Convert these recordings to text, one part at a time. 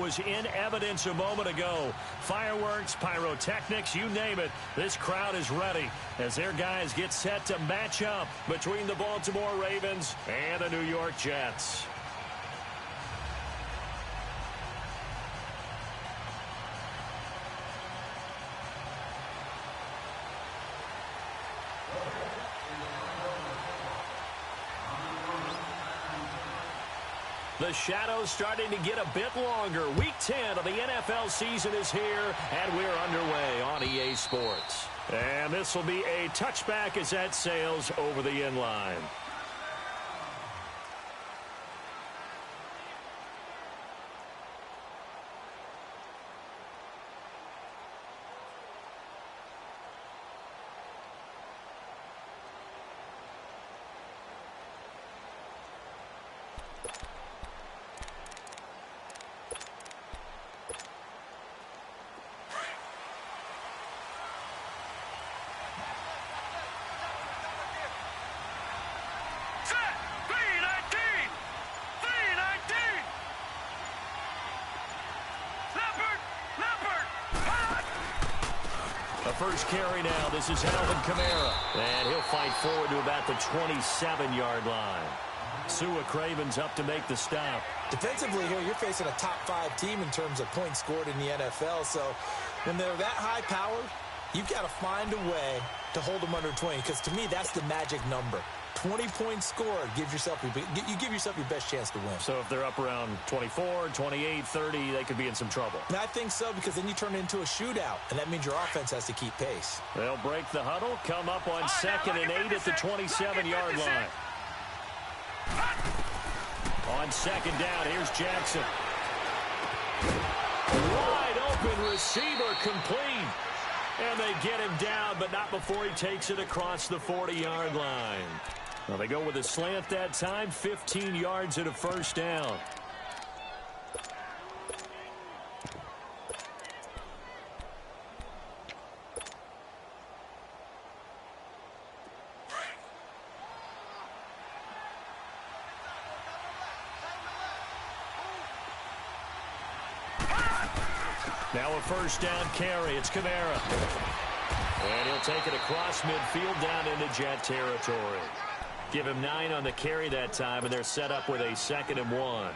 was in evidence a moment ago. Fireworks, pyrotechnics, you name it. This crowd is ready as their guys get set to match up between the Baltimore Ravens and the New York Jets. The shadow's starting to get a bit longer. Week 10 of the NFL season is here, and we're underway on EA Sports. And this will be a touchback as that sails over the end line. First carry now. This is Alvin Kamara. And he'll fight forward to about the 27-yard line. Sua Craven's up to make the stop. Defensively here, you're facing a top-5 team in terms of points scored in the NFL. So when they're that high-powered, you've got to find a way to hold them under 20. Because to me, that's the magic number. 20 points scored, you give yourself your best chance to win. So if they're up around 24, 28, 30, they could be in some trouble. And I think so, because then you turn it into a shootout, and that means your offense has to keep pace. They'll break the huddle, come up on 2nd and 8 at the 27-yard line. On 2nd down, here's Jackson. Wide open receiver, complete. And they get him down, but not before he takes it across the 40-yard line. Well, they go with a slant that time, 15 yards and a first down. Now a first down carry. It's Kamara. And he'll take it across midfield down into Jet territory. Give him 9 on the carry that time, and they're set up with a 2nd and 1.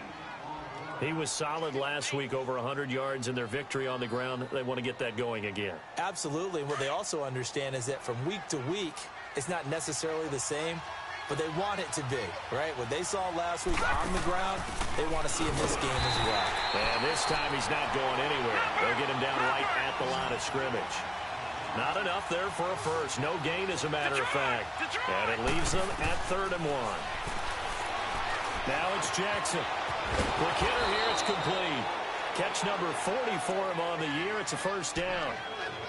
He was solid last week, over 100 yards in their victory on the ground. They want to get that going again. Absolutely. And what they also understand is that from week to week, it's not necessarily the same, but they want it to be, right? What they saw last week on the ground, they want to see in this game as well. And this time he's not going anywhere. They'll get him down right at the line of scrimmage. Not enough there for a first. No gain, as a matter of fact. And it leaves them at 3rd and 1. Now it's Jackson. Quick hitter here. It's complete. Catch number 40 for him on the year. It's a first down.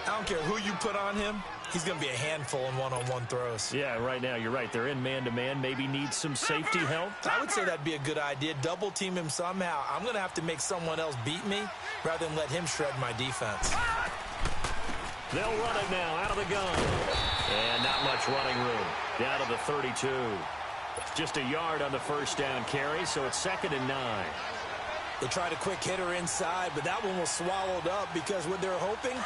I don't care who you put on him. He's going to be a handful in one-on-one throws. Yeah, right now, you're right. They're in man-to-man. Maybe need some safety help. I would say that'd be a good idea. Double team him somehow. I'm going to have to make someone else beat me rather than let him shred my defense. They'll run it now out of the gun. And not much running room. Down to the 32. Just a yard on the first down carry, so it's 2nd and 9. They tried a quick hitter inside, but that one was swallowed up because what they're hoping,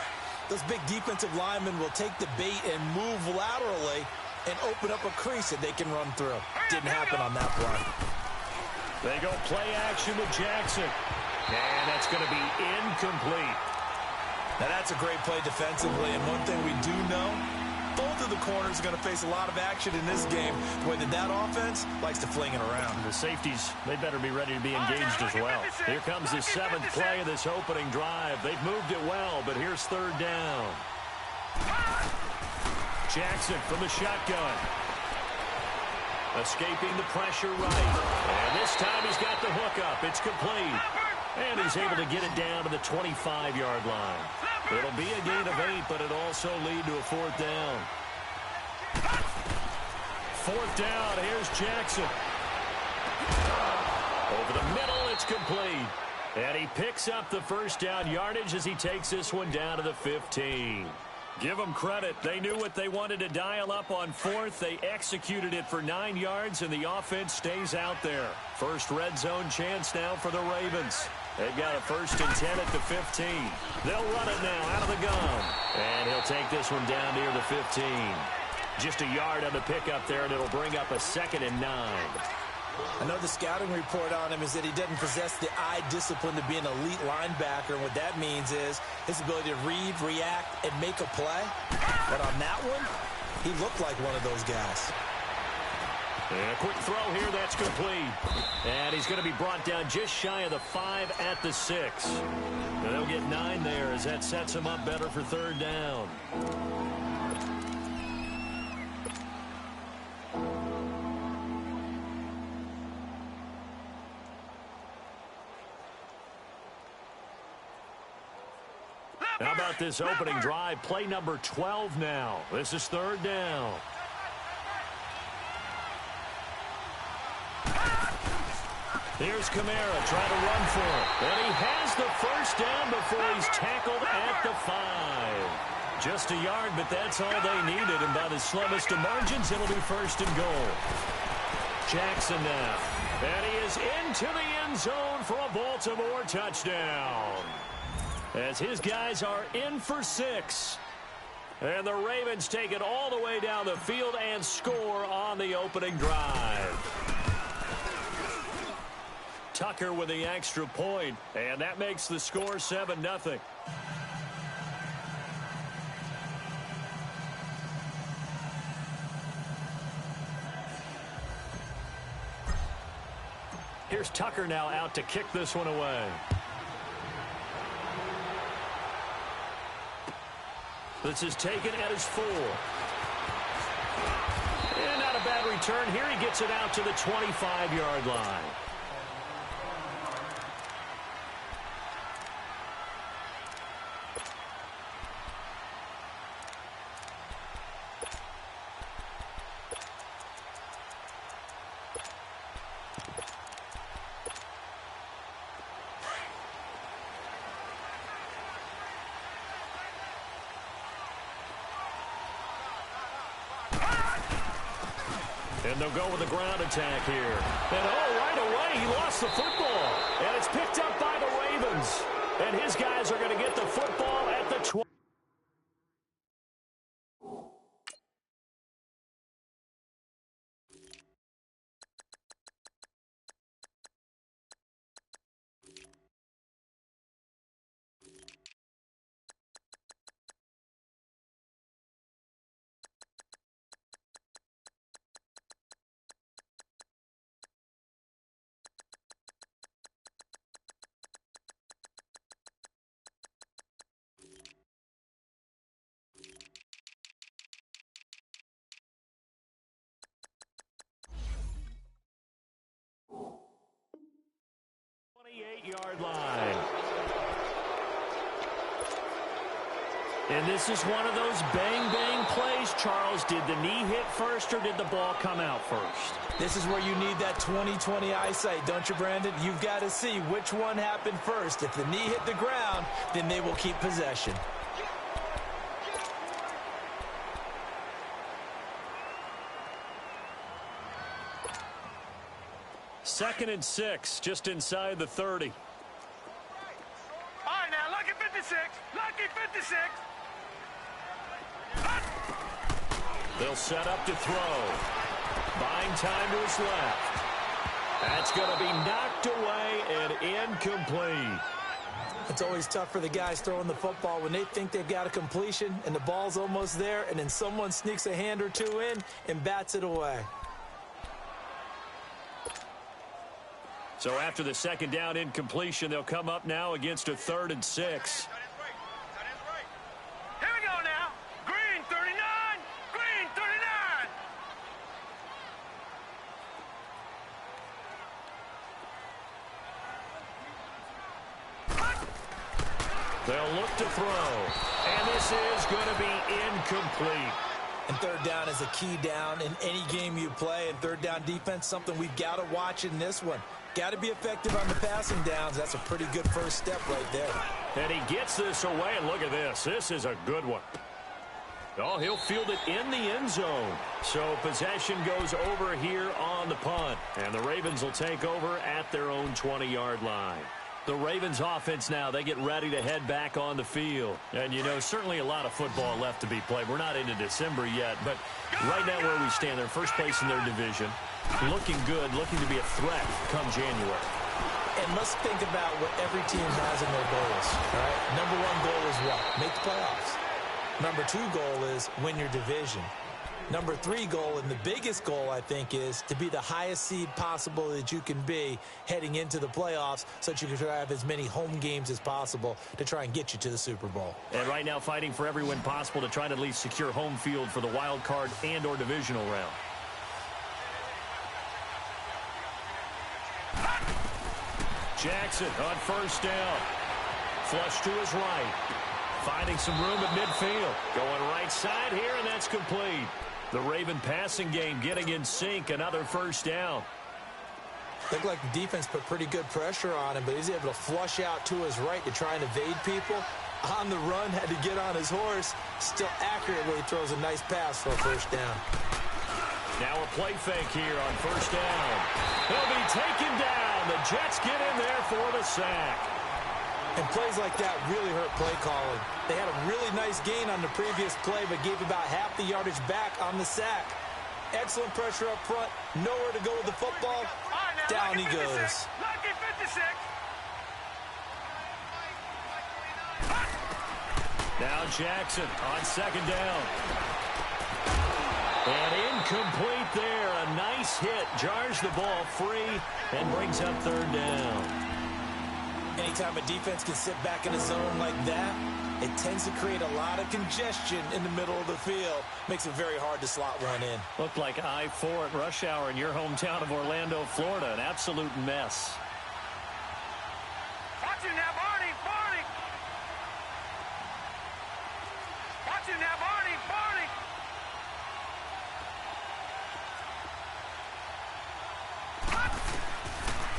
those big defensive linemen will take the bait and move laterally and open up a crease that they can run through. Didn't happen on that play. They go play action with Jackson. And that's going to be incomplete. Now that's a great play defensively, and one thing we do know, both of the corners are going to face a lot of action in this game, whether that offense likes to fling it around. The safeties, they better be ready to be engaged as well. Here comes the 7th play of this opening drive. They've moved it well, but here's 3rd down. Jackson from the shotgun. Escaping the pressure right. And this time he's got the hook up. It's complete. And he's able to get it down to the 25-yard line. It'll be a gain of 8, but it'll also lead to a 4th down. 4th down, here's Jackson. Over the middle, it's complete. And he picks up the first down yardage as he takes this one down to the 15. Give them credit. They knew what they wanted to dial up on 4th. They executed it for 9 yards, and the offense stays out there. First red zone chance now for the Ravens. They've got a 1st and 10 at the 15. They'll run it now out of the gun. And he'll take this one down near the 15. Just a yard on the pickup there, and it'll bring up a 2nd and 9. I know the scouting report on him is that he doesn't possess the eye discipline to be an elite linebacker, and what that means is his ability to read, react, and make a play. But on that one, he looked like one of those guys. And a quick throw here, that's complete. And he's going to be brought down just shy of the 5 at the 6. And they'll get 9 there as that sets him up better for 3rd down. How about this opening drive? Play number 12 now. This is 3rd down. Here's Kamara trying to run for it. And he has the 1st down before he's tackled at the 5. Just a yard, but that's all they needed. And by the slimmest of margins, it'll be 1st and goal. Jackson now. And he is into the end zone for a Baltimore touchdown. As his guys are in for 6. And the Ravens take it all the way down the field and score on the opening drive. Tucker with the extra point, and that makes the score 7-0. Here's Tucker now out to kick this one away. This is taken at his 4. And not a bad return here. He gets it out to the 25-yard line. And they'll go with the ground attack here. And right away, he lost the football. And it's picked up by the Ravens. And his guys are going to get the football at the 20. Yard line. And this is one of those bang-bang plays, Charles. Did the knee hit first or did the ball come out first? This is where you need that 20/20 eyesight, don't you, Brandon? You've got to see which one happened first. If the knee hit the ground, then they will keep possession. Second and 6, just inside the 30. All right, now, lucky 56. Lucky 56. They'll set up to throw. Buying time to his left. That's going to be knocked away and incomplete. It's always tough for the guys throwing the football when they think they've got a completion and the ball's almost there, and then someone sneaks a hand or two in and bats it away. So after the second down incompletion, they'll come up now against a 3rd and 6. Here we go now. Green 39. Green 39. They'll look to throw. And this is going to be incomplete. And 3rd down is a key down in any game you play. And 3rd down defense, something we've got to watch in this one. Got to be effective on the passing downs. That's a pretty good first step right there. And he gets this away, and look at this. This is a good one. Oh, he'll field it in the end zone. So possession goes over here on the punt. And the Ravens will take over at their own 20-yard line. The Ravens offense now, they get ready to head back on the field. And, you know, certainly a lot of football left to be played. We're not into December yet, but right now where we stand, they're first place in their division. Looking good, looking to be a threat come January. And let's think about what every team has in their goals, all right? Number one goal is what? Make the playoffs. Number two goal is win your division. Number three goal, and the biggest goal, I think, is to be the highest seed possible that you can be heading into the playoffs so that you can have as many home games as possible to try and get you to the Super Bowl. And right now fighting for every win possible to try to at least secure home field for the wild card and or divisional round. Jackson on first down. Flush to his right. Finding some room at midfield. Going right side here, and that's complete. The Raven passing game getting in sync. Another first down. Looked like the defense put pretty good pressure on him, but he's able to flush out to his right to try and evade people. On the run, had to get on his horse. Still accurately throws a nice pass for a first down. Now a play fake here on first down. He'll be taken down. The Jets get in there for the sack. And plays like that really hurt play calling. They had a really nice gain on the previous play, but gave about half the yardage back on the sack. Excellent pressure up front. Nowhere to go with the football. Down he goes. Now Jackson on second down. And incomplete there. A nice hit. Jars the ball free and brings up third down. Anytime a defense can sit back in a zone like that, it tends to create a lot of congestion in the middle of the field. Makes it very hard to slot one in. Looked like I-4 at rush hour in your hometown of Orlando, Florida. An absolute mess. Watch it now, Barney, Barney. Watch it now, Barney, Barney.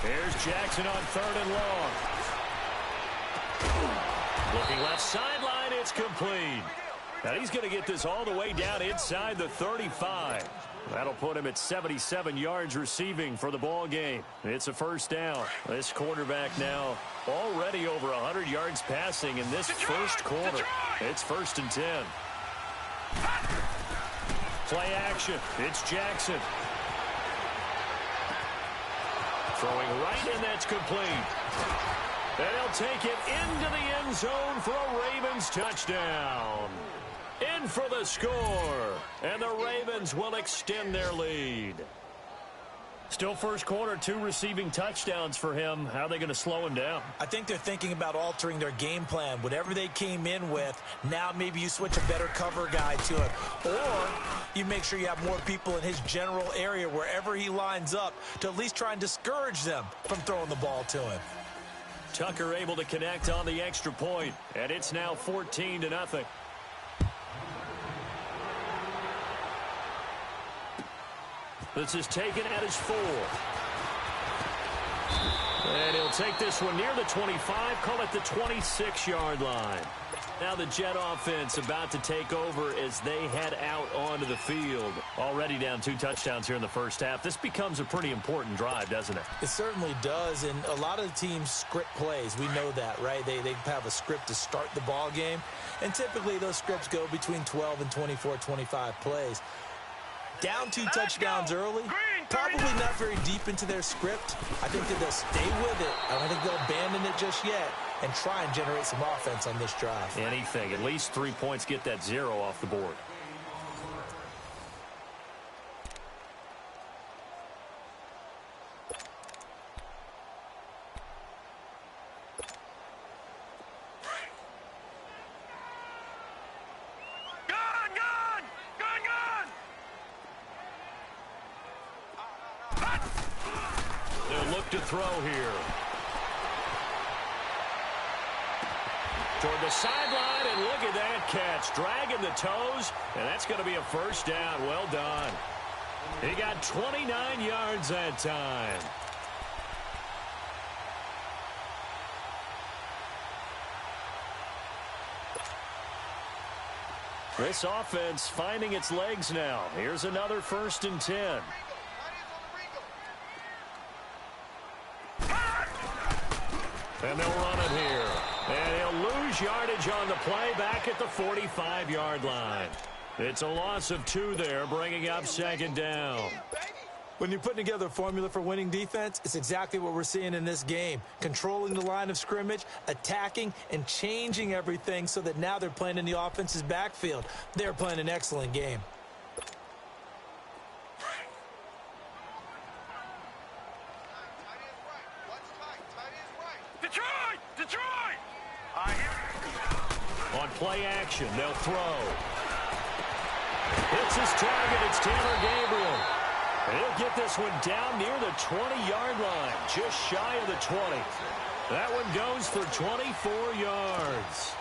Here's Jackson on third and long. Looking left sideline, it's complete. Now he's going to get this all the way down inside the 35. That'll put him at 77 yards receiving for the ball game. It's a first down. This quarterback now already over 100 yards passing in this first quarter. It's 1st and 10. Play action. It's Jackson. Throwing right, and that's complete. And he'll take it into the end zone for a Ravens touchdown. In for the score. And the Ravens will extend their lead. Still first quarter, 2 receiving touchdowns for him. How are they going to slow him down? I think they're thinking about altering their game plan. Whatever they came in with, now maybe you switch a better cover guy to it. Or you make sure you have more people in his general area wherever he lines up to at least try and discourage them from throwing the ball to him. Tucker able to connect on the extra point, and it's now 14-0. This is taken at his 4. And he'll take this one near the 25, call it the 26-yard line. Now the Jet offense about to take over as they head out onto the field. Already down 2 touchdowns here in the first half. This becomes a pretty important drive, doesn't it? It certainly does, and a lot of the teams script plays. We know that, right? They have a script to start the ball game, and typically those scripts go between 12 and 24, 25 plays. Down 2 touchdowns early, probably not very deep into their script. I think that they'll stay with it. I don't think they'll abandon it just yet and try and generate some offense on this drive. Anything. At least 3 points, get that 0 off the board. To throw here. Toward the sideline, and look at that catch. Dragging the toes, and that's going to be a first down. Well done. He got 29 yards that time. This offense finding its legs now. Here's another 1st and 10. And they'll run it here. And he'll lose yardage on the play back at the 45-yard line. It's a loss of 2 there, bringing up second down. When you're putting together a formula for winning defense, it's exactly what we're seeing in this game. Controlling the line of scrimmage, attacking, and changing everything so that now they're playing in the offense's backfield. They're playing an excellent game. On play action, they'll throw. Hits his target. It's Taylor Gabriel. And he'll get this one down near the 20-yard line, just shy of the 20. That one goes for 24 yards.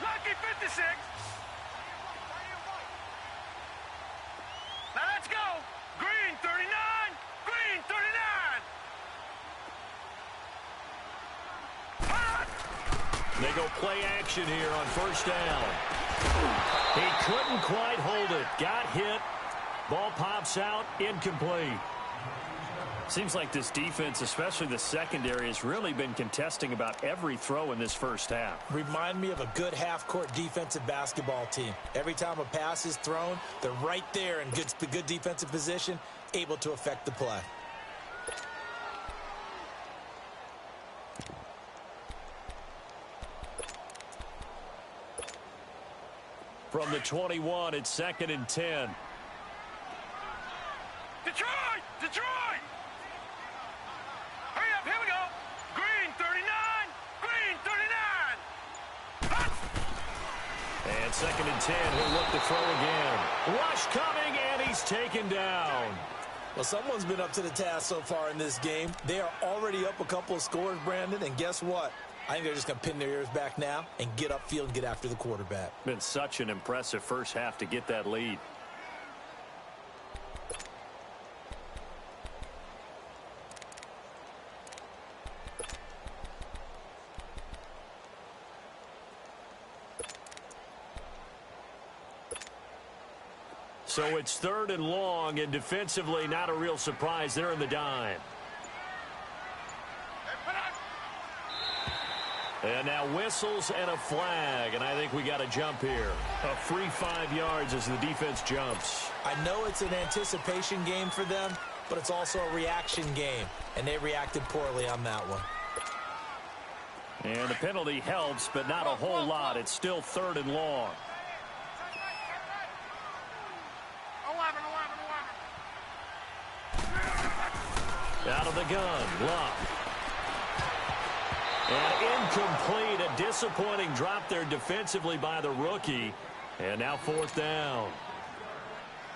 Lucky 56. Now let's go. Green 39. Green 39. They go play action here on first down. He couldn't quite hold it. Got hit. Ball pops out. Incomplete. Seems like this defense, especially the secondary, has really been contesting about every throw in this first half. Remind me of a good half-court defensive basketball team. Every time a pass is thrown, they're right there in good defensive position, able to affect the play. From the 21, it's 2nd and 10. Detroit! Detroit! Hurry up, here we go. Green 39. Green 39. And 2nd and 10, he'll look to throw again. Rush coming, and he's taken down. Well, someone's been up to the task so far in this game. They are already up a couple of scores, Brandon, and guess what? I think they're just going to pin their ears back now and get upfield and get after the quarterback. Been such an impressive first half to get that lead. So it's 3rd and long, and defensively not a real surprise. They're in the dime. And now whistles and a flag, and I think we got a jump here. A free 5 yards as the defense jumps. I know it's an anticipation game for them, but it's also a reaction game, and they reacted poorly on that one. And the penalty helps, but not a whole lot. It's still 3rd and long. 11. Out of the gun, Luck. And incomplete, a disappointing drop there defensively by the rookie. And now 4th down.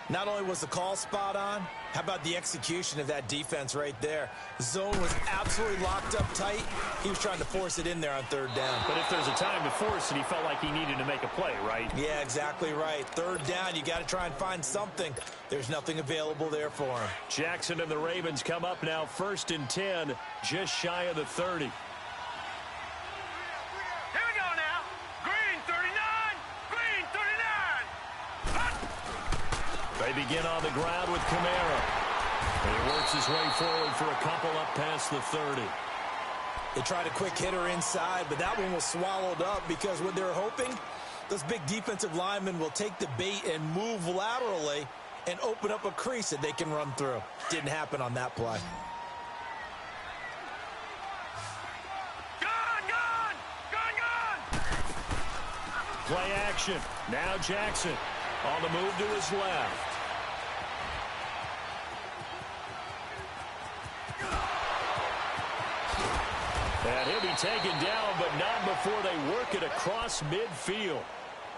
Not only was the call spot on, how about the execution of that defense right there? The zone was absolutely locked up tight. He was trying to force it in there on 3rd down. But if there's a time to force it, he felt like he needed to make a play, right? Yeah, exactly right. 3rd down, you got to try and find something. There's nothing available there for him. Jackson and the Ravens come up now 1st and 10, just shy of the 30. They begin on the ground with Kamara. And he works his way forward for a couple up past the 30. They tried a quick hitter inside, but that one was swallowed up because what they're hoping, those big defensive linemen will take the bait and move laterally and open up a crease that they can run through. Didn't happen on that play. Play action. Now Jackson on the move to his left. And he'll be taken down, but not before they work it across midfield.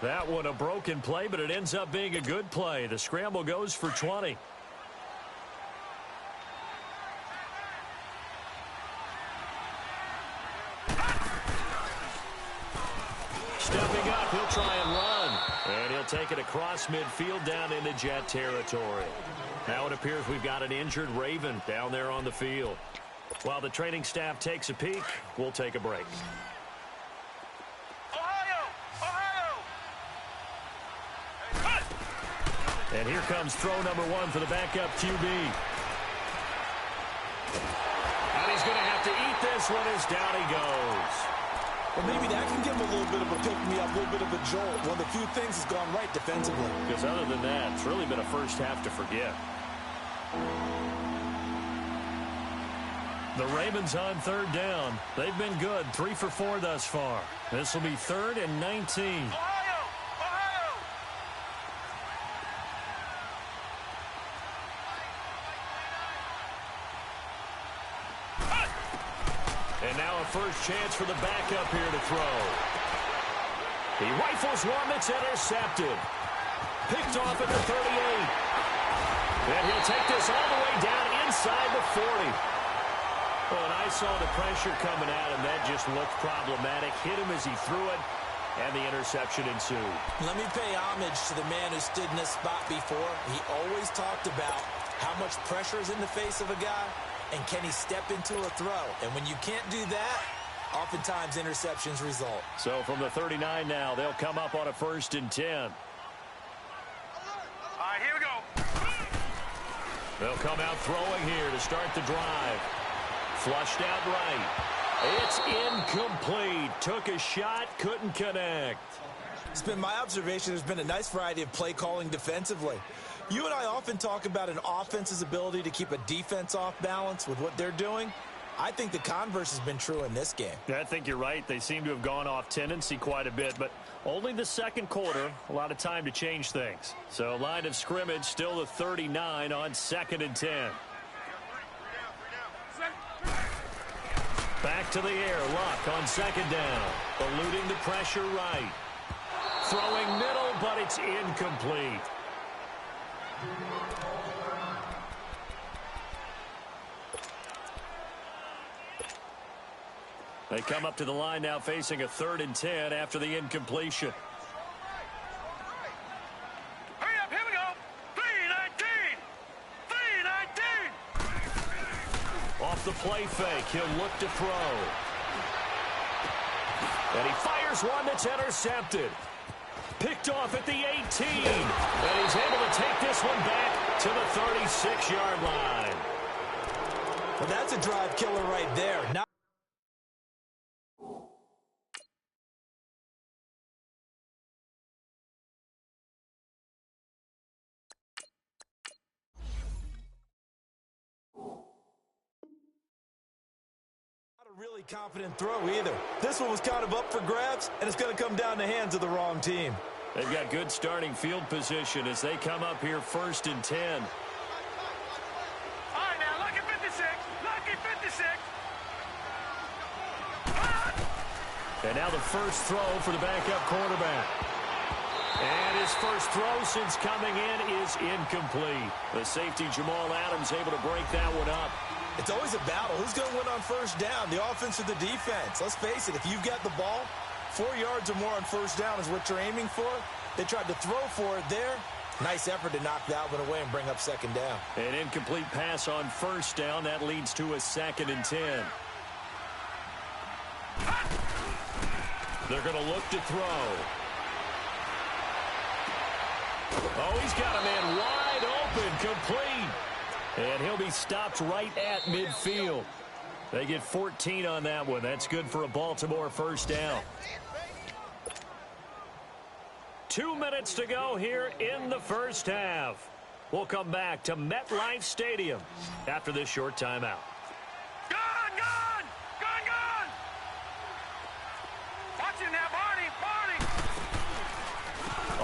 That one a broken play, but it ends up being a good play. The scramble goes for 20. Stepping up, he'll try and run. And he'll take it across midfield down into Jet territory. Now it appears we've got an injured Raven down there on the field. While the training staff takes a peek, we'll take a break. And here comes throw number 1 for the backup QB. And he's going to have to eat this one as down he goes. Well, maybe that can give him a little bit of a pick-me-up, a little bit of a jolt. One of the few things has gone right defensively. Because other than that, it's really been a first half to forget. The Ravens on third down. They've been good, 3 for 4 thus far. This will be 3rd and 19. And now a first chance for the backup here to throw. He rifles one that's intercepted. Picked off at the 38. And he'll take this all the way down inside the 40. Well, and I saw the pressure coming at him. That just looked problematic. Hit him as he threw it, and the interception ensued. Let me pay homage to the man who stood in this spot before. He always talked about how much pressure is in the face of a guy, and can he step into a throw? And when you can't do that, oftentimes interceptions result. So from the 39 now, they'll come up on a 1st and 10. All right, here we go. They'll come out throwing here to start the drive. Flushed out right. It's incomplete. Took a shot, couldn't connect. It's been my observation there's been a nice variety of play calling defensively. You and I often talk about an offense's ability to keep a defense off balance with what they're doing. I think the converse has been true in this game. I think you're right. They seem to have gone off tendency quite a bit, but only the second quarter, a lot of time to change things. So line of scrimmage still the 39 on 2nd and 10. Back to the air. Luck on 2nd down. Eluding the pressure right. Throwing middle, but it's incomplete. They come up to the line now facing a 3rd and 10 after the incompletion. Hurry up, here we go. 3-19. 3-19. Off the play fake, he'll look to throw. And he fires one that's intercepted. Picked off at the 18. And he's able to take this one back to the 36-yard line. Well, that's a drive killer right there. Really confident throw either. This one was kind of up for grabs, and it's going to come down the hands of the wrong team. They've got good starting field position as they come up here 1st and 10. All right, now, lucky 56. Lucky 56. And now the first throw for the backup quarterback. And his first throw since coming in is incomplete. The safety, Jamal Adams, able to break that one up. It's always a battle. Who's going to win on 1st down, the offense or the defense? Let's face it, if you've got the ball, 4 yards or more on 1st down is what you're aiming for. They tried to throw for it there. Nice effort to knock that one away and bring up 2nd down. An incomplete pass on 1st down. That leads to a 2nd and 10. They're going to look to throw. Oh, he's got a man wide open, complete. And he'll be stopped right at midfield. They get 14 on that one. That's good for a Baltimore 1st down. 2 minutes to go here in the 1st half. We'll come back to MetLife Stadium after this short timeout. Gone, gone! Gone, gone! Watch it now, Barney! Barney!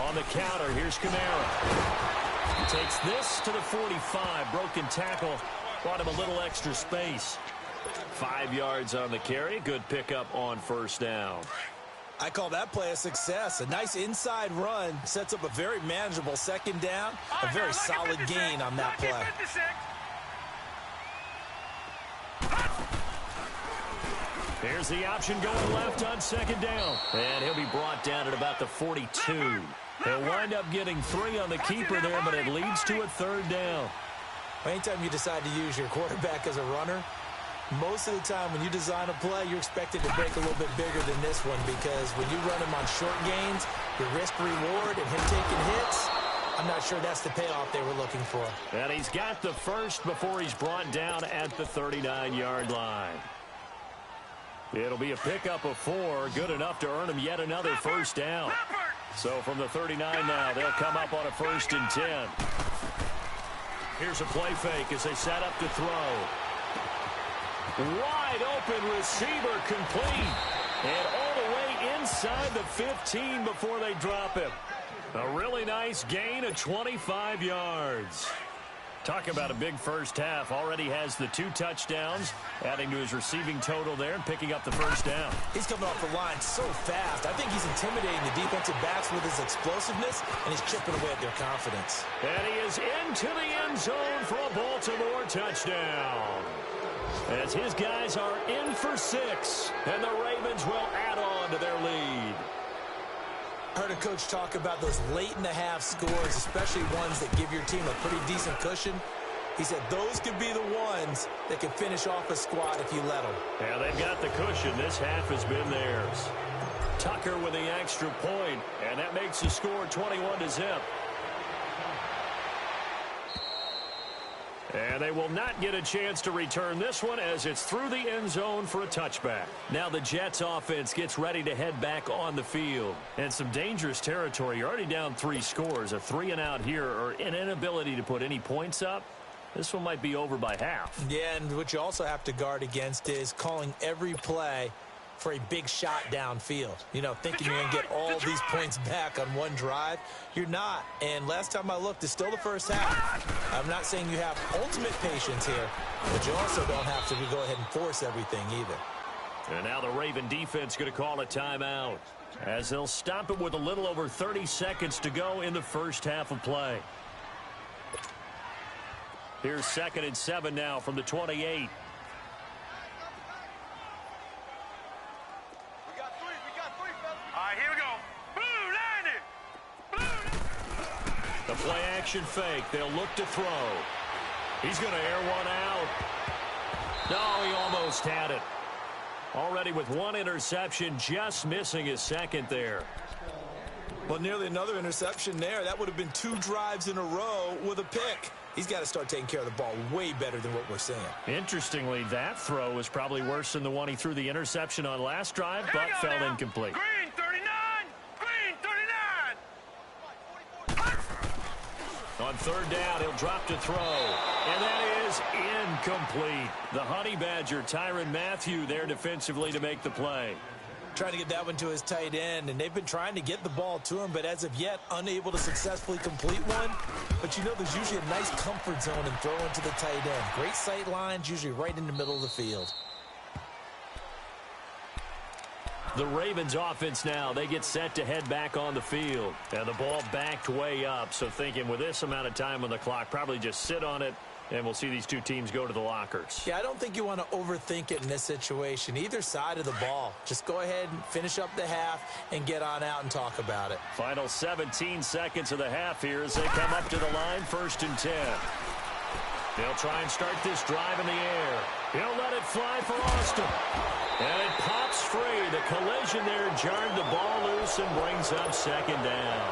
On the counter, here's Kamara. He takes this to the 45. Broken tackle. Brought him a little extra space. 5 yards on the carry. Good pickup on 1st down. I call that play a success. A nice inside run sets up a very manageable 2nd down. A very solid gain on that play. Here's the option going left on 2nd down. And he'll be brought down at about the 42. He'll wind up getting 3 on the keeper there, but it leads to a 3rd down. Anytime you decide to use your quarterback as a runner, most of the time when you design a play, you're expected to break a little bit bigger than this one, because when you run him on short gains, your risk-reward and him taking hits, I'm not sure that's the payoff they were looking for. And he's got the first before he's brought down at the 39-yard line. It'll be a pickup of 4, good enough to earn him yet another 1st down. So from the 39 now, they'll come up on a 1st and 10. Here's a play fake as they set up to throw. Wide open receiver, complete. And all the way inside the 15 before they drop him. A really nice gain of 25 yards. Talk about a big first half. Already has the 2 touchdowns, adding to his receiving total there and picking up the 1st down. He's coming off the line so fast. I think he's intimidating the defensive backs with his explosiveness, and he's chipping away at their confidence. And he is into the end zone for a Baltimore touchdown. As his guys are in for 6, and the Ravens will add on to their lead. I heard a coach talk about those late-in-the-half scores, especially ones that give your team a pretty decent cushion. He said those could be the ones that can finish off a squad if you let them. Yeah, they've got the cushion. This half has been theirs. Tucker with the extra point, and that makes the score 21-0. And they will not get a chance to return this one as it's through the end zone for a touchback. Now the Jets offense gets ready to head back on the field. And some dangerous territory. You're already down 3 scores. A 3-and-out here, or an inability to put any points up. This one might be over by half. Yeah, and what you also have to guard against is calling every play for a big shot downfield. You know, thinking you're going to get all these points back on one drive. You're not. And last time I looked, it's still the first half. I'm not saying you have ultimate patience here, but you also don't have to go ahead and force everything either. And now the Raven defense going to call a timeout, as they'll stop it with a little over 30 seconds to go in the first half of play. Here's 2nd and 7 now from the 28. The play-action fake. They'll look to throw. He's going to air one out. No, he almost had it. Already with 1 interception, just missing his 2nd there. Well, nearly another interception there. That would have been 2 drives in a row with a pick. He's got to start taking care of the ball way better than what we're seeing. Interestingly, that throw was probably worse than the one he threw the interception on last drive, but fell incomplete. Green 39! Green 39! On 3rd down, he'll drop to throw. And that is incomplete. The Honey Badger, Tyrann Mathieu, there defensively to make the play. Trying to get that one to his tight end, and they've been trying to get the ball to him, but as of yet, unable to successfully complete one. But you know, there's usually a nice comfort zone in throwing to the tight end. Great sight lines, usually right in the middle of the field. The Ravens offense now, they get set to head back on the field. And the ball backed way up, so thinking with this amount of time on the clock, probably just sit on it, and we'll see these 2 teams go to the lockers. Yeah, I don't think you want to overthink it in this situation. Either side of the ball. Just go ahead and finish up the half and get on out and talk about it. Final 17 seconds of the half here as they come up to the line, 1st and 10. They'll try and start this drive in the air. He'll let it fly for Austin. And it pops free. The collision there jarred the ball loose and brings up 2nd down.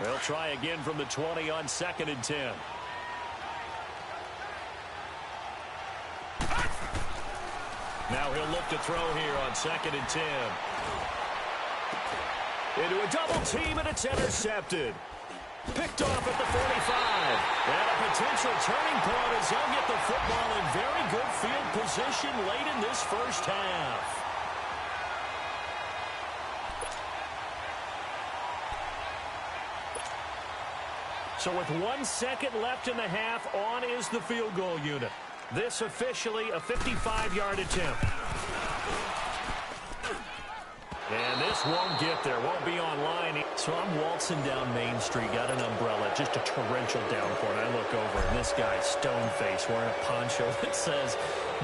They'll try again from the 20 on 2nd and 10. Now he'll look to throw here on 2nd and 10. Into a double team, and it's intercepted. Picked off at the 45. And a potential turning point as they'll get the football in very good field position late in this first half. So with 1 second left in the half, on is the field goal unit. This officially a 55-yard attempt. And this won't get there, won't be online. So I'm waltzing down Main Street, got an umbrella, just a torrential downpour, and I look over, and this guy's stone-faced wearing a poncho that says,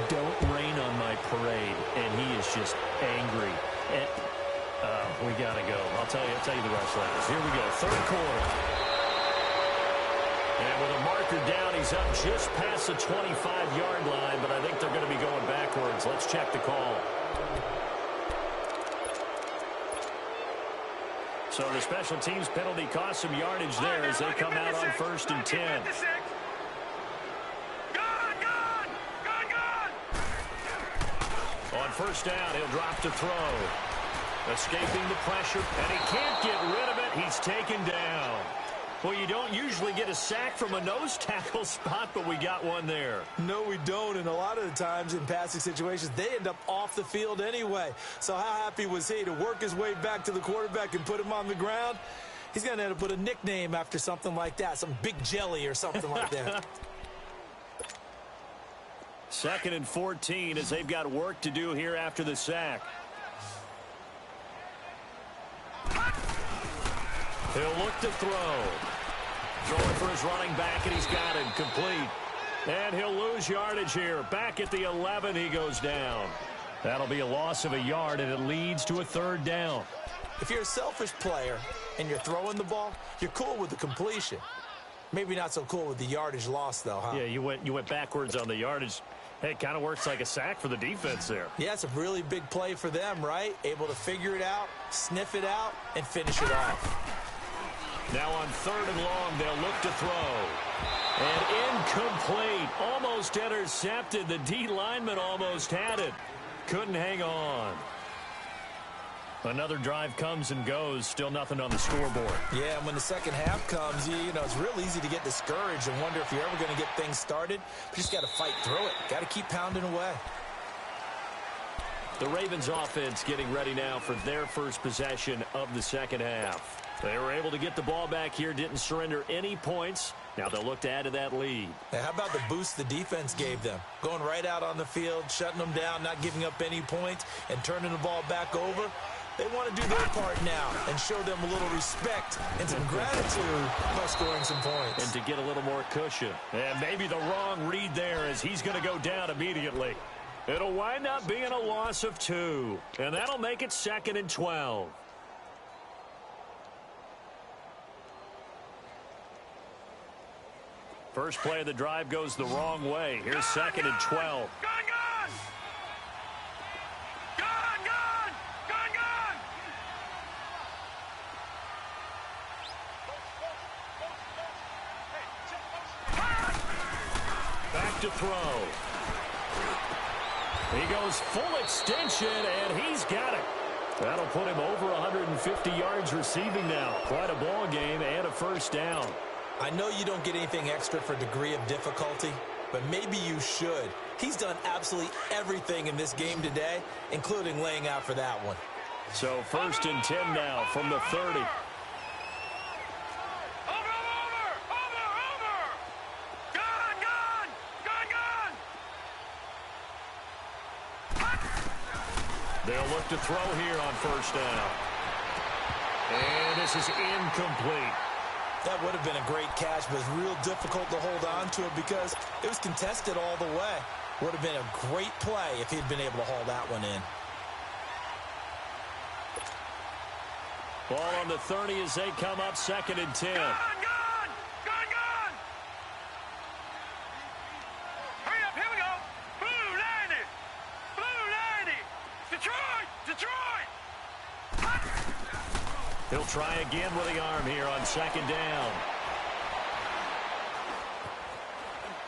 "Don't rain on my parade," and he is just angry. And, we got to go. I'll tell you the rest of that. Here we go, third quarter. And with a marker down, he's up just past the 25-yard line, but I think they're going to be going backwards. Let's check the call. So the special teams penalty cost some yardage there as they come out on 1st and 10. On first down, he'll drop to throw. Escaping the pressure, and he can't get rid of it. He's taken down. Well, you don't usually get a sack from a nose tackle spot, but we got one there. No, we don't, and a lot of the times in passing situations, they end up off the field anyway. So how happy was he to work his way back to the quarterback and put him on the ground? He's going to end up with a nickname after something like that, some Big Jelly or something like that. 2nd and 14 as they've got work to do here after the sack. He'll look to throw. Throwing for his running back, and he's got it complete. And he'll lose yardage here. Back at the 11, he goes down. That'll be a loss of a yard, and it leads to a 3rd down. If you're a selfish player and you're throwing the ball, you're cool with the completion. Maybe not so cool with the yardage loss, though, huh? Yeah, you went backwards on the yardage. Hey, it kind of works like a sack for the defense there. Yeah, it's a really big play for them, right? Able to figure it out, sniff it out, and finish it off. Now on 3rd and long, they'll look to throw. And incomplete. Almost intercepted. The D lineman almost had it. Couldn't hang on. Another drive comes and goes. Still nothing on the scoreboard. Yeah, and when the second half comes, you know, it's real easy to get discouraged and wonder if you're ever going to get things started. But you just got to fight through it. Got to keep pounding away. The Ravens offense getting ready now for their first possession of the second half. They were able to get the ball back here, didn't surrender any points. Now they'll look to add to that lead. Now, how about the boost the defense gave them? Going right out on the field, shutting them down, not giving up any points, and turning the ball back over. They want to do their part now and show them a little respect and some gratitude by scoring some points. And to get a little more cushion. And maybe the wrong read there as he's going to go down immediately. It'll wind up being a loss of 2. And that'll make it 2nd and 12. First play of the drive goes the wrong way. Here's 2nd and 12. Back to throw. He goes full extension, and he's got it. That'll put him over 150 yards receiving now. Quite a ball game and a first down. I know you don't get anything extra for degree of difficulty, but maybe you should. He's done absolutely everything in this game today, including laying out for that one. So 1st and 10 now from the 30. They'll look to throw here on first down. And this is incomplete. That would have been a great catch, but it's real difficult to hold on to it because it was contested all the way. Would have been a great play if he'd been able to haul that one in. Ball on the 30 as they come up 2nd and 10. Gun! Hurry up, here we go. Blue 90. Detroit! He'll try again with the arm here on 2nd down.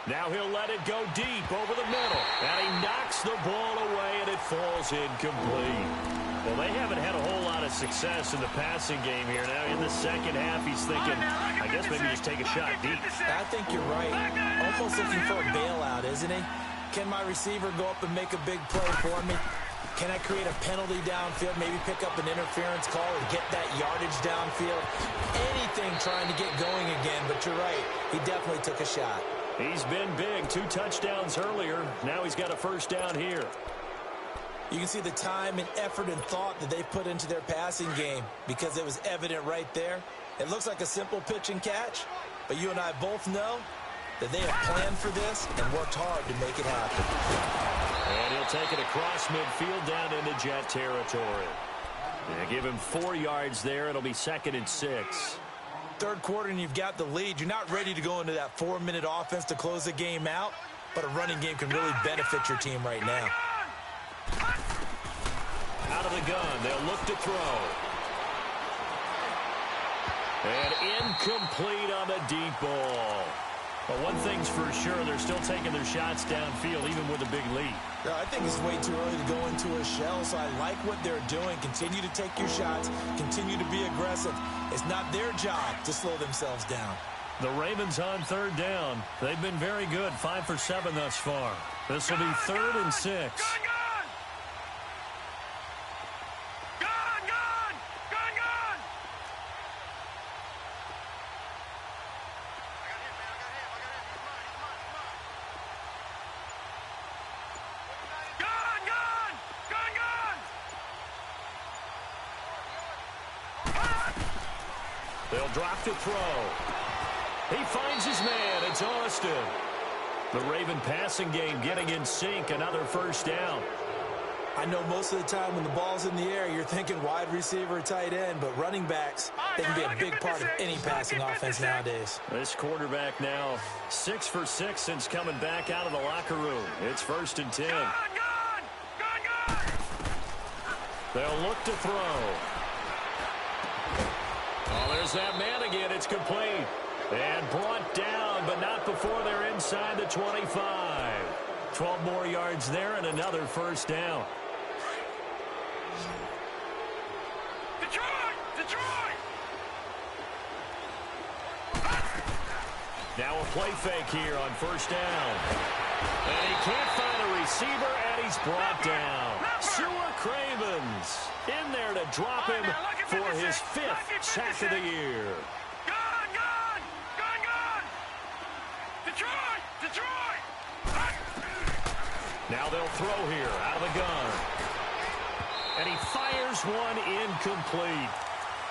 Now he'll let it go deep over the middle. And he knocks the ball away, and it falls incomplete. Well, they haven't had a whole lot of success in the passing game here. Now in the second half, he's thinking, I guess maybe just take a shot deep. I think you're right. Almost looking for a bailout, isn't he? Can my receiver go up and make a big play for me? Can I create a penalty downfield, maybe pick up an interference call and get that yardage downfield? Anything trying to get going again, but you're right. He definitely took a shot. He's been big. 2 touchdowns earlier. Now he's got a first down here. You can see the time and effort and thought that they've put into their passing game because it was evident right there. It looks like a simple pitch and catch, but you and I both know that they have planned for this and worked hard to make it happen. And he'll take it across midfield down into Jet territory. They give him 4 yards there. It'll be 2nd and 6. Third quarter and you've got the lead. You're not ready to go into that 4-minute offense to close the game out, but a running game can really benefit your team right now. Out of the gun, they'll look to throw. And incomplete on the deep ball. But one thing's for sure, they're still taking their shots downfield, even with a big lead. Yeah, I think it's way too early to go into a shell, so I like what they're doing. Continue to take your shots. Continue to be aggressive. It's not their job to slow themselves down. The Ravens on 3rd down. They've been very good, 5 for 7 thus far. This will be 3rd and 6. They'll drop to throw. He finds his man. It's Austin. The Raven passing game getting in sync. Another 1st down. I know most of the time when the ball's in the air, you're thinking wide receiver, tight end, but running backs, they can be a big part of any passing offense nowadays. This quarterback now 6 for 6 since coming back out of the locker room. It's 1st and 10. They'll look to throw. Oh, there's that man again. It's complete. And brought down, but not before they're inside the 25. 12 more yards there and another 1st down. Detroit! Now a play fake here on 1st down. And he can't find a receiver, and he's brought down. Stuart Cravens in there to drop him for his 5th sack of the year. Detroit! Now they'll throw here out of the gun. And he fires one incomplete.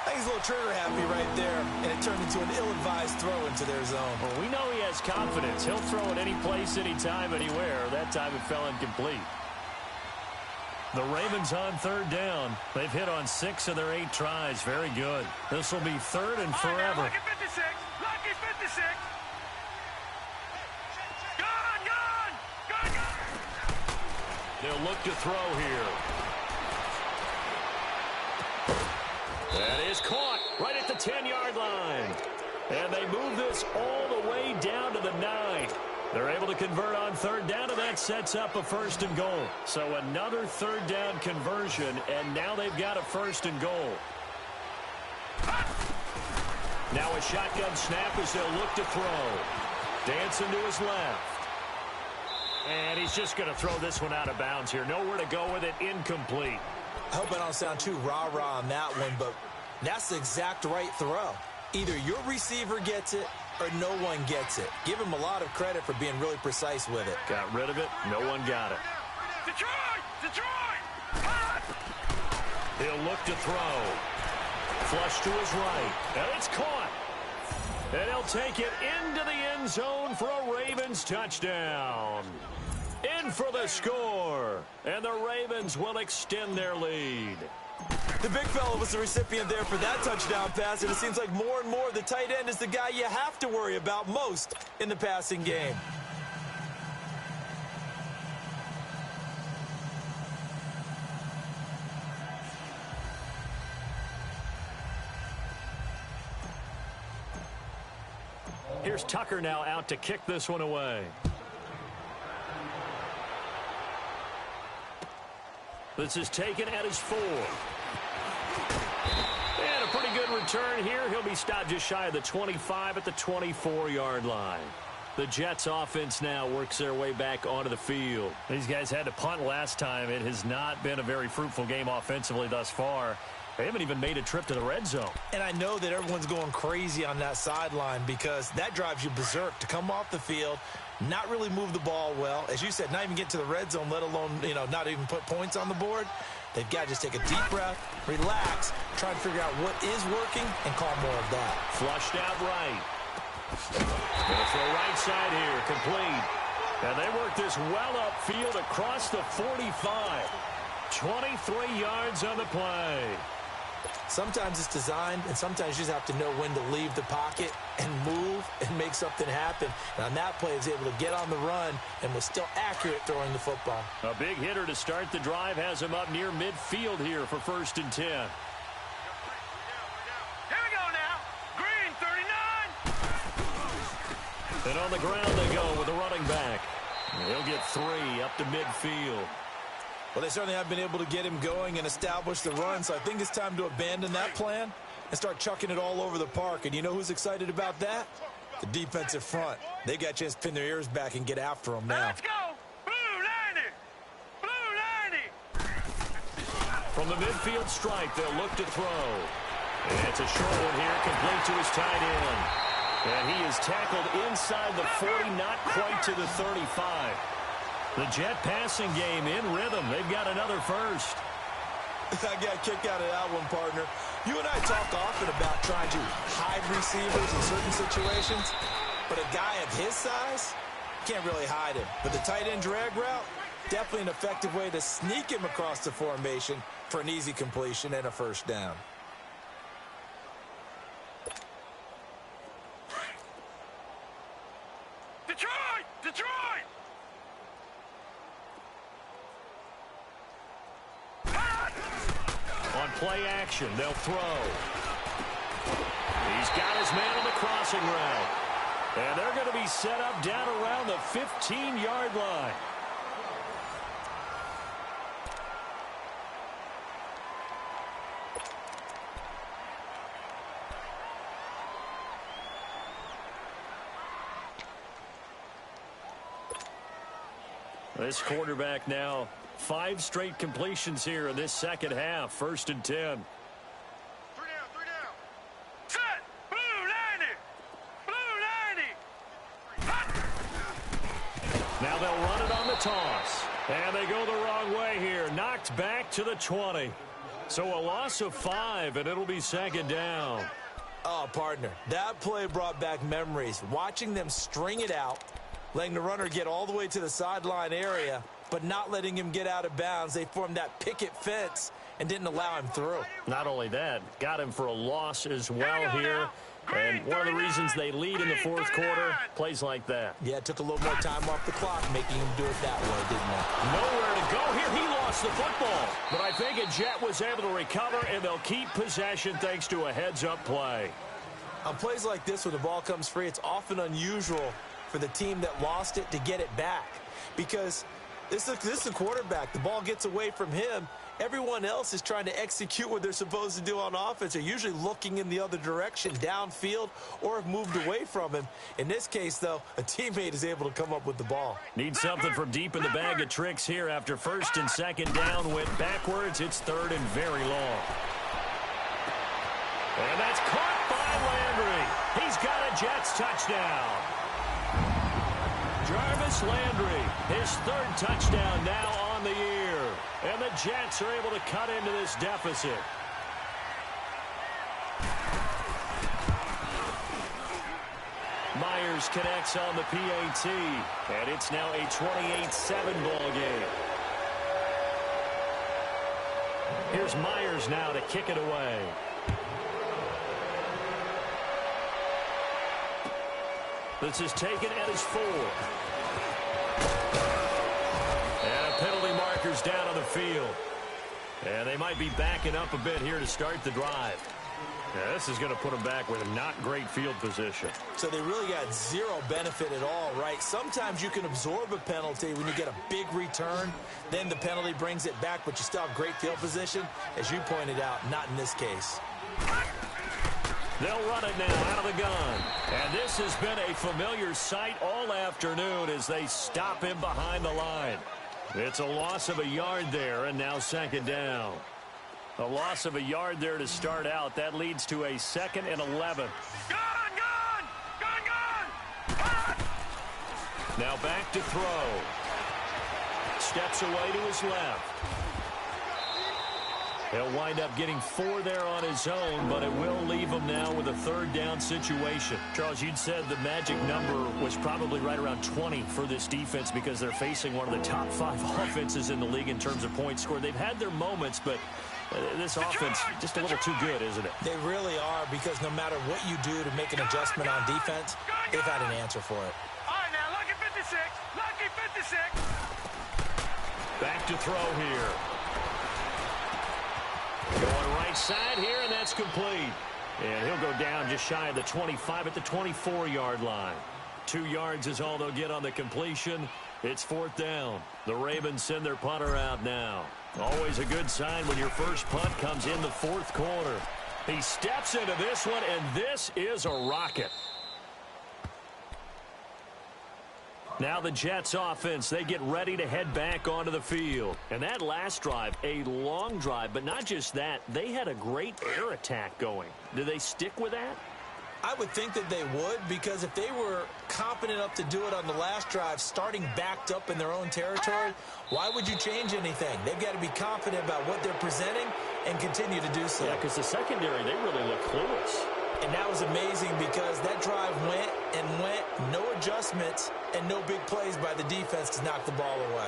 I think he's a little trigger happy right there, and it turned into an ill-advised throw into their zone. Well, we know he has confidence. He'll throw it any place, anytime, anywhere. That time it fell incomplete. The Ravens on 3rd down. They've hit on 6 of their 8 tries. Very good. This will be 3rd and forever. Lucky 56. Lucky 56. Gun! They'll look to throw here. That is caught right at the 10-yard line. And they move this all the way down to the 9. They're able to convert on 3rd down, and that sets up a 1st and goal. So another 3rd down conversion, and now they've got a 1st and goal. Now a shotgun snap as they'll look to throw. Dancing to his left. And he's just going to throw this one out of bounds here. Nowhere to go with it. Incomplete. I hope I don't sound too rah-rah on that one, but that's the exact right throw. Either your receiver gets it or no one gets it. Give him a lot of credit for being really precise with it. Got rid of it. No one got it. Detroit! He'll look to throw. Flush to his right. And it's caught. And he'll take it into the end zone for a Ravens touchdown. In for the score. And the Ravens will extend their lead. The big fella was the recipient there for that touchdown pass, and it seems like more and more the tight end is the guy you have to worry about most in the passing game. Here's Tucker now out to kick this one away. This is taken at his 4. And a pretty good return here. He'll be stopped just shy of the 25 at the 24-yard line. The Jets offense now works their way back onto the field. These guys had to punt last time. It has not been a very fruitful game offensively thus far. They haven't even made a trip to the red zone. And I know that everyone's going crazy on that sideline because that drives you berserk to come off the field, not really move the ball well. As you said, not even get to the red zone, let alone, not even put points on the board. They've got to just take a deep breath, relax, try and figure out what is working, and call more of that. Flushed out right. Going to throw right side here, complete. And they work this well upfield across the 45. 23 yards on the play. Sometimes it's designed, and sometimes you just have to know when to leave the pocket and move and make something happen. And on that play, he was able to get on the run and was still accurate throwing the football. A big hitter to start the drive has him up near midfield here for 1st and 10. Here we go now. Green, 39. And on the ground they go with the running back. He'll get 3 up to midfield. Well, they certainly have been able to get him going and establish the run, so I think it's time to abandon that plan and start chucking it all over the park. And you know who's excited about that? The defensive front. They got a chance to pin their ears back and get after him now. Let's go. Blue 90. Blue 90. From the midfield stripe, they'll look to throw. And it's a short one here, complete to his tight end. And he is tackled inside the 40, not quite to the 35. The Jet passing game in rhythm. They've got another first. I got a kick out of that one, partner. You and I talk often about trying to hide receivers in certain situations, but a guy of his size can't really hide him. But the tight end drag route, definitely an effective way to sneak him across the formation for an easy completion and a first down. Detroit! Detroit! On play action, they'll throw. He's got his man on the crossing route. And they're going to be set up down around the 15-yard line. This quarterback now, 5 straight completions here in this second half. 1st and 10. 3 down, 3 down. Set! Blue 90. Blue 90. Now they'll run it on the toss. And they go the wrong way here. Knocked back to the 20. So a loss of 5, and it'll be 2nd down. Oh, partner, that play brought back memories. Watching them string it out, letting the runner get all the way to the sideline area, but not letting him get out of bounds. They formed that picket fence and didn't allow him through. Not only that, got him for a loss as well here. And one of the reasons they lead in the 4th quarter, plays like that. Yeah, it took a little more time off the clock, making him do it that way, didn't it? Nowhere to go here. He lost the football. But I think a Jet was able to recover, and they'll keep possession thanks to a heads-up play. On plays like this, when the ball comes free, it's often unusual for the team that lost it to get it back. Because this is a quarterback. The ball gets away from him. Everyone else is trying to execute what they're supposed to do on offense. They're usually looking in the other direction, downfield, or have moved away from him. In this case, though, a teammate is able to come up with the ball. Need something from deep in the bag of tricks here after 1st and 2nd down. Went backwards. It's 3rd and very long. And that's caught by Landry. He's got a Jets touchdown. Jarvis Landry, his 3rd touchdown now on the year. And the Jets are able to cut into this deficit. Myers connects on the PAT. And it's now a 28-7 ball game. Here's Myers now to kick it away. This is taken at his 4. And a penalty marker's down on the field. And they might be backing up a bit here to start the drive. Yeah, this is going to put them back with a not great field position. So they really got zero benefit at all, right? Sometimes you can absorb a penalty when you get a big return. Then the penalty brings it back, but you still have great field position. As you pointed out, not in this case. They'll run it now out of the gun. And this has been a familiar sight all afternoon as they stop him behind the line. It's a loss of a yard there, and now second down. A loss of a yard there to start out. That leads to a 2nd and 11. Now back to throw. Steps away to his left. He'll wind up getting 4 there on his own, but it will leave him now with a 3rd down situation. Charles, you'd said the magic number was probably right around 20 for this defense because they're facing one of the top 5 offenses in the league in terms of points scored. They've had their moments, but this offense just a little too good, isn't it? They really are, because no matter what you do to make an adjustment on defense, they've had an answer for it. All right, now, lucky 56. Lucky 56. Back to throw here. Going right side here, and that's complete. And he'll go down just shy of the 25 at the 24-yard line. 2 yards is all they'll get on the completion. It's 4th down. The Ravens send their punter out now. Always a good sign when your first punt comes in the 4th quarter. He steps into this one, and this is a rocket. Now the Jets offense, they get ready to head back onto the field. And that last drive, a long drive, but not just that, they had a great air attack going. Do they stick with that? I would think that they would, because if they were competent enough to do it on the last drive, starting backed up in their own territory, why would you change anything? They've got to be confident about what they're presenting and continue to do so. Yeah, because the secondary, they really look clueless. And that was amazing because that drive went and went, no adjustments, and no big plays by the defense to knock the ball away.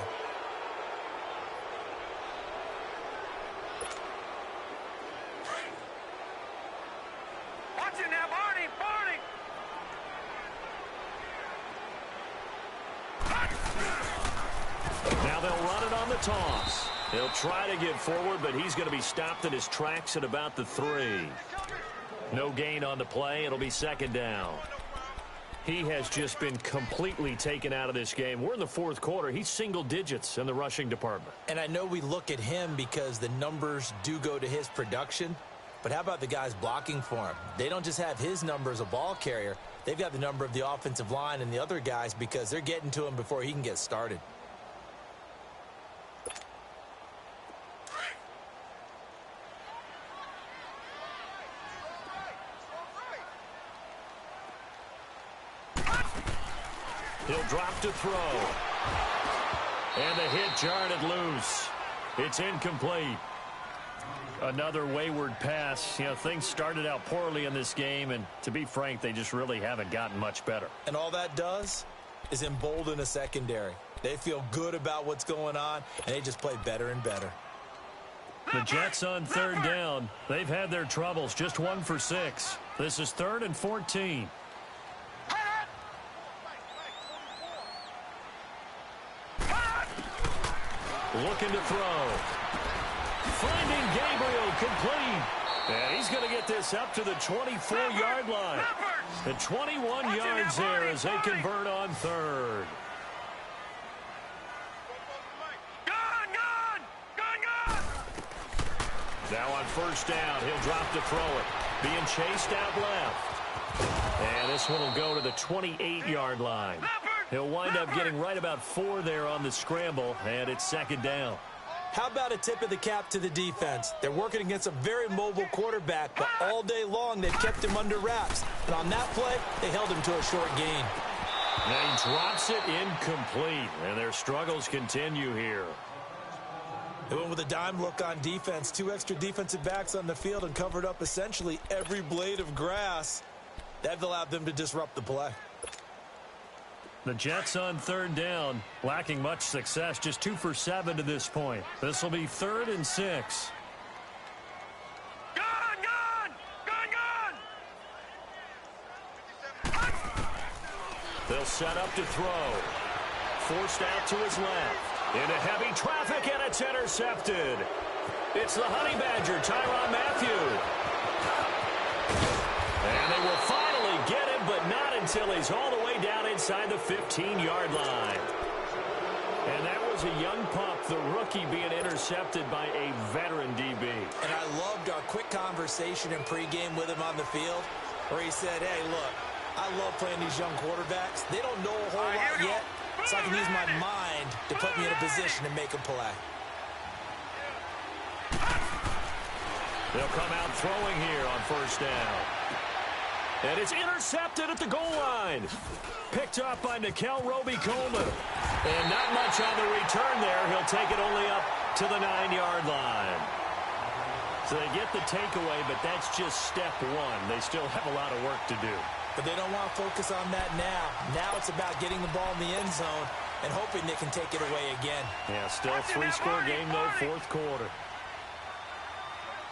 Watch it now, Barney, Barney. Now they'll run it on the toss. He'll try to get forward, but he's going to be stopped in his tracks at about the 3. No gain on the play. It'll be 2nd down. He has just been completely taken out of this game. We're in the 4th quarter. He's single digits in the rushing department. And I know we look at him because the numbers do go to his production, but how about the guys blocking for him? They don't just have his number as a ball carrier. They've got the number of the offensive line and the other guys because they're getting to him before he can get started. He'll drop to throw. And the hit jarred it loose. It's incomplete. Another wayward pass. You know, things started out poorly in this game, and to be frank, they just really haven't gotten much better. And all that does is embolden a secondary. They feel good about what's going on, and they just play better and better. The Jets on 3rd down. They've had their troubles. Just 1 for 6. This is 3rd and 14. Looking to throw. Finding Gabriel complete. And he's going to get this up to the 24-yard line. And 21 yards there as they convert on 3rd. Now on 1st down, he'll drop to throw it. Being chased out left. And this one will go to the 28-yard line. He'll wind up getting right about 4 there on the scramble, and it's 2nd down. How about a tip of the cap to the defense? They're working against a very mobile quarterback, but all day long they've kept him under wraps. And on that play, they held him to a short gain. And he drops it incomplete, and their struggles continue here. They went with a dime look on defense. 2 extra defensive backs on the field and covered up essentially every blade of grass. That allowed them to disrupt the play. The Jets on 3rd down, lacking much success, just 2 for 7 to this point. This will be 3rd and 6. They'll set up to throw. Forced out to his left. Into heavy traffic, and it's intercepted. It's the Honey Badger, Tyrann Mathieu. And they will finally get him, but not until he's all the way down inside the 15-yard line. And that was a young pup, the rookie, being intercepted by a veteran DB. And I loved our quick conversation in pregame with him on the field. where he said, hey, look, I love playing these young quarterbacks. They don't know a whole lot yet, so I can use my mind to put me in a position to make a play. They'll come out throwing here on first down. And it's intercepted at the goal line. Picked up by Nickell Robey-Coleman. And not much on the return there. He'll take it only up to the 9-yard line. So they get the takeaway, but that's just step one. They still have a lot of work to do. But they don't want to focus on that now. Now it's about getting the ball in the end zone and hoping they can take it away again. Yeah, still a 3-score game, though, fourth quarter.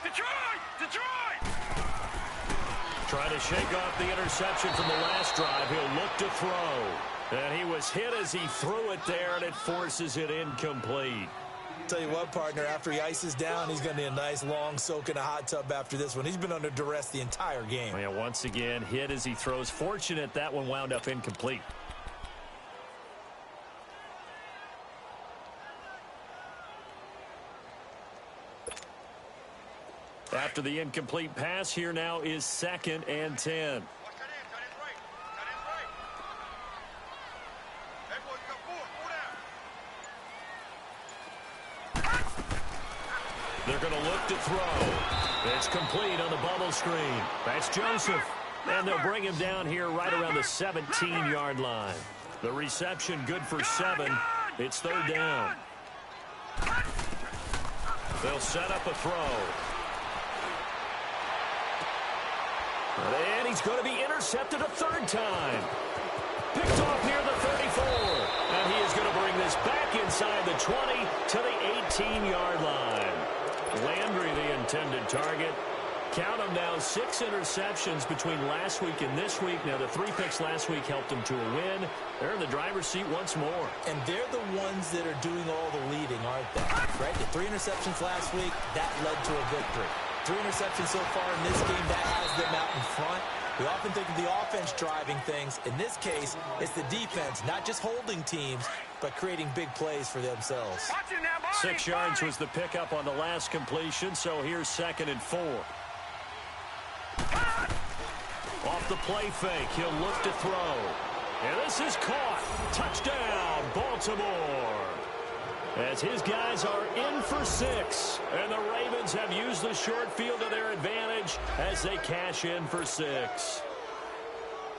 Detroit! Detroit! Trying to shake off the interception from the last drive. He'll look to throw. And he was hit as he threw it there, and it forces it incomplete. Tell you what, partner, after he ices down, he's going to need a nice long soak in a hot tub after this one. He's been under duress the entire game. Yeah, once again, hit as he throws. Fortunate that one wound up incomplete. After the incomplete pass, here now is 2nd and 10. They're going to look to throw. It's complete on the bubble screen. That's Joseph. And they'll bring him down here right around the 17-yard line. The reception good for 7. It's 3rd down. They'll set up a throw. And he's going to be intercepted a 3rd time. Picked off near the 34. And he is going to bring this back inside the 20 to the 18-yard line. Landry, the intended target. Count them now, 6 interceptions between last week and this week. Now, the 3 picks last week helped them to a win. They're in the driver's seat once more. And they're the ones that are doing all the leading, aren't they? Right? The 3 interceptions last week, that led to a victory. 3 interceptions so far in this game, that has them out in front. We often think of the offense driving things. In this case, it's the defense, not just holding teams, but creating big plays for themselves. 6 yards was the pickup on the last completion, so here's 2nd and 4. Off the play fake, he'll look to throw. And this is caught. Touchdown, Baltimore. As his guys are in for 6. And the Ravens have used the short field to their advantage as they cash in for 6.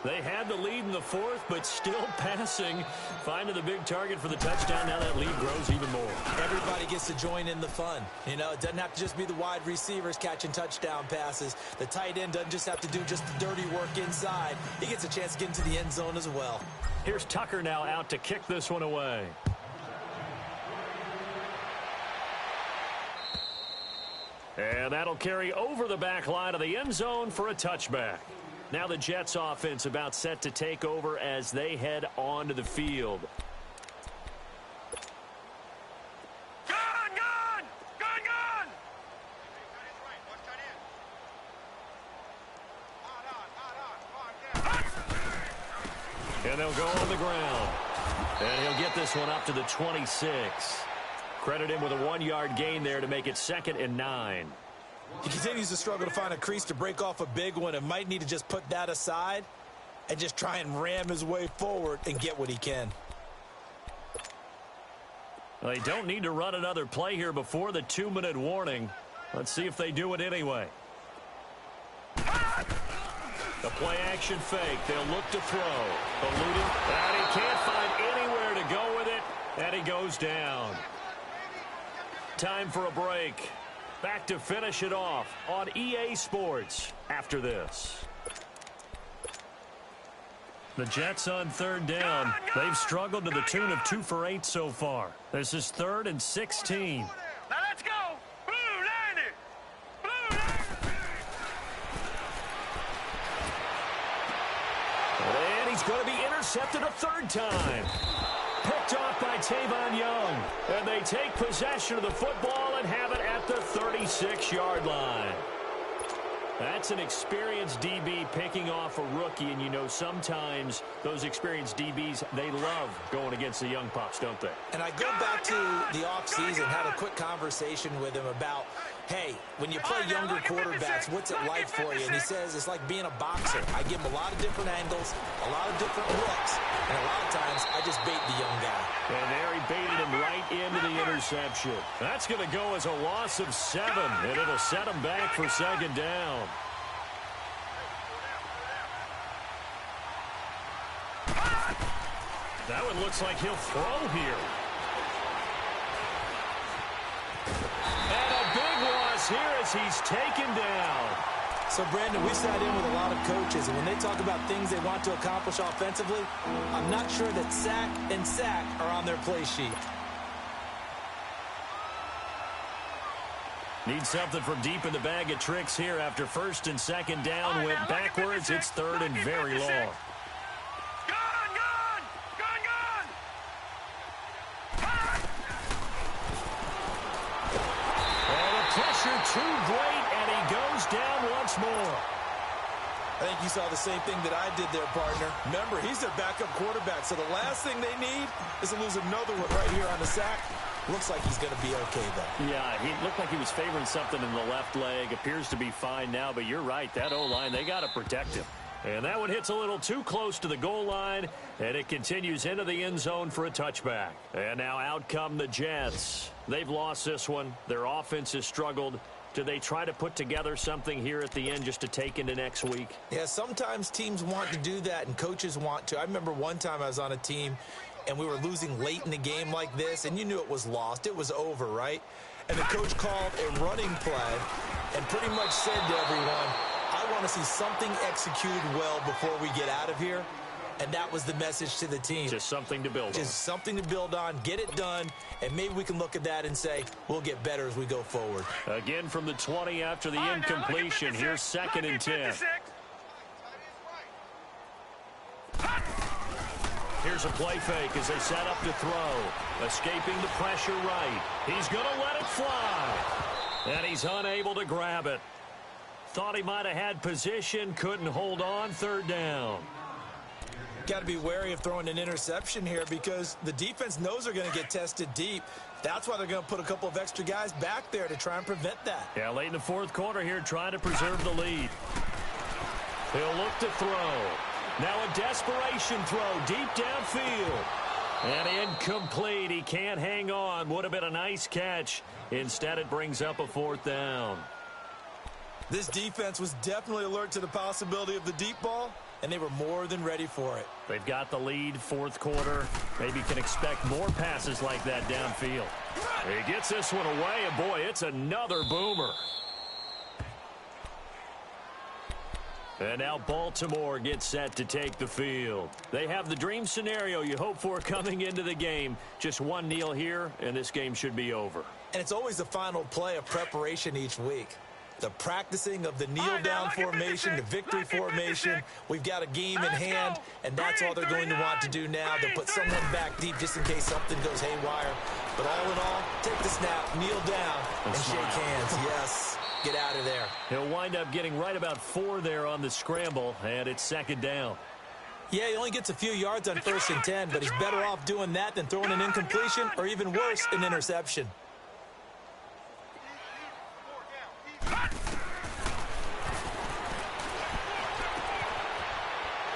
They had the lead in the 4th, but still passing. Finding the big target for the touchdown. Now that lead grows even more. Everybody gets to join in the fun. You know, it doesn't have to just be the wide receivers catching touchdown passes. The tight end doesn't just have to do just the dirty work inside. He gets a chance to get into the end zone as well. Here's Tucker now out to kick this one away. And that'll carry over the back line of the end zone for a touchback. Now the Jets offense about set to take over as they head onto the field. And they'll go on the ground. And he'll get this one up to the 26. Credit him with a 1-yard gain there to make it 2nd and 9. He continues to struggle to find a crease to break off a big one and might need to just put that aside and just try and ram his way forward and get what he can. Well, they don't need to run another play here before the 2-minute warning. Let's see if they do it anyway. The play action fake. They'll look to throw. Eluding. And he can't find anywhere to go with it. And he goes down. Time for a break. Back to finish it off on EA Sports after this. The Jets on 3rd down. They've struggled to the tune of 2 for 8 so far. This is 3rd and 16. Now let's go. Blue Landy. Blue Landy. And he's going to be intercepted a 3rd time. Picked off by Tavon Young. And they take possession of the football and have it at the 36-yard line. That's an experienced DB picking off a rookie, and you know sometimes those experienced DBs, they love going against the young pups, don't they? And I go back to the offseason, had a quick conversation with him about Hey, when you play younger quarterbacks, what's it like for you? And he says it's like being a boxer. I give him a lot of different angles, a lot of different looks, and a lot of times I just bait the young guy. And there he baited him right into the interception. That's going to go as a loss of 7, and it'll set him back for second down. That one looks like he'll throw here. And a big loss here as he's taken down. So, Brandon, we sat in with a lot of coaches, and when they talk about things they want to accomplish offensively, I'm not sure that sack and sack are on their play sheet. Need something from deep in the bag of tricks here after first and second down went backwards. It's third and very long. Too great, and he goes down once more. I think you saw the same thing that I did there, partner. Remember, he's their backup quarterback, so the last thing they need is to lose another one right here on the sack. Looks like he's going to be okay, though. Yeah, he looked like he was favoring something in the left leg. Appears to be fine now, but you're right. That O-line, they got to protect him. And that one hits a little too close to the goal line, and it continues into the end zone for a touchback. And now out come the Jets. They've lost this one. Their offense has struggled. Do they try to put together something here at the end just to take into next week? Yeah, sometimes teams want to do that, and coaches want to. I remember one time I was on a team, and we were losing late in the game like this, and you knew it was lost. It was over, right? And the coach called a running play and pretty much said to everyone, I want to see something executed well before we get out of here. And that was the message to the team. Just something to build on. Just something to build on, get it done, and maybe we can look at that and say, we'll get better as we go forward. Again from the 20 after the incompletion. Here's second and 10. Here's a play fake as they set up to throw. Escaping the pressure right. He's going to let it fly. And he's unable to grab it. Thought he might have had position, couldn't hold on, third down. Got to be wary of throwing an interception here because the defense knows they're going to get tested deep. That's why they're going to put a couple of extra guys back there to try and prevent that. Yeah, late in the fourth quarter here, trying to preserve the lead. He'll look to throw. Now a desperation throw deep downfield. And incomplete. He can't hang on. Would have been a nice catch. Instead, it brings up a fourth down. This defense was definitely alert to the possibility of the deep ball, and they were more than ready for it. They've got the lead, fourth quarter. Maybe can expect more passes like that downfield. He gets this one away, and boy, it's another boomer. And now Baltimore gets set to take the field. They have the dream scenario you hope for coming into the game. Just one kneel here, and this game should be over. And it's always the final play of preparation each week. The practicing of the kneel-down formation, the victory formation. We've got a game in hand, and that's all they're going to want to do now. They'll put someone back deep just in case something goes haywire. But all in all, take the snap, kneel down, and shake hands. Yes, get out of there. He'll wind up getting right about 4 there on the scramble, and it's second down. Yeah, he only gets a few yards on 1st and 10, but he's better off doing that than throwing an incompletion or even worse, an interception.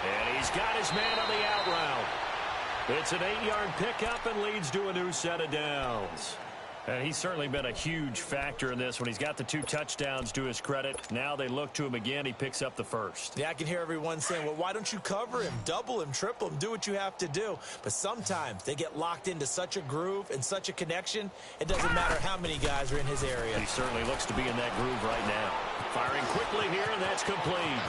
And he's got his man on the out route. It's an 8-yard pickup and leads to a new set of downs. And he's certainly been a huge factor in this when he's got the 2 touchdowns to his credit. Now they look to him again. He picks up the first. Yeah, I can hear everyone saying, well, why don't you cover him, double him, triple him, do what you have to do. But sometimes they get locked into such a groove and such a connection, it doesn't matter how many guys are in his area. He certainly looks to be in that groove right now. Firing quickly here, and that's complete.